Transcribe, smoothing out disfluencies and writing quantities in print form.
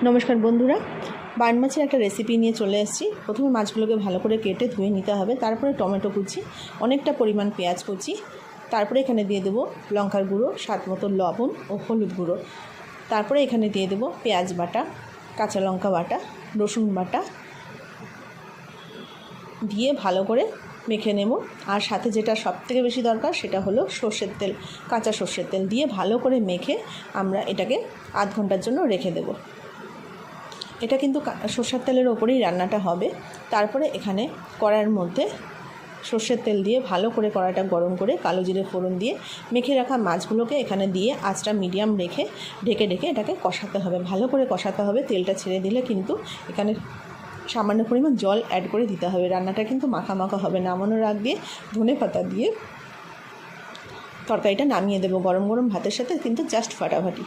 নমস্কার বন্ধুরা, বান মাছের একটা রেসিপি নিয়ে চলে এসেছি। প্রথমে মাছগুলোকে ভালো করে কেটে ধুয়ে নিতে হবে। তারপরে টমেটো কুচি, অনেকটা পরিমাণ পেঁয়াজ কুচি, তারপরে এখানে দিয়ে দেবো লঙ্কার গুঁড়ো, স্বাদ মতো লবণ ও হলুদ গুঁড়ো। তারপরে এখানে দিয়ে দেবো পেঁয়াজ বাটা, কাঁচা লঙ্কা বাটা, রসুন বাটা দিয়ে ভালো করে মেখে নেব। আর সাথে যেটা সবথেকে বেশি দরকার সেটা হলো সর্ষের তেল, কাঁচা সর্ষের তেল দিয়ে ভালো করে মেখে আমরা এটাকে আধ ঘন্টার জন্য রেখে দেব। এটা কিন্তু সর্ষের তেলের ওপরেই রান্নাটা হবে। তারপরে এখানে কড়াইয়ের মধ্যে সর্ষের তেল দিয়ে ভালো করে কড়াইটা গরম করে কালো জিরে ফোড়ন দিয়ে মেখে রাখা মাছগুলোকে এখানে দিয়ে আঁচটা মিডিয়াম রেখে ঢেকে এটাকে কষাতে হবে, ভালো করে কষাতে হবে। তেলটা ছেড়ে দিলে কিন্তু এখানে সামান্য পরিমাণ জল অ্যাড করে দিতে হবে। রান্নাটা কিন্তু মাখা মাখা হবে। নামানোর আগ দিয়ে ধনেপাতা দিয়ে তরকারিটা নামিয়ে দেবো। গরম গরম ভাতের সাথে কিন্তু জাস্ট ফাটাফাটি।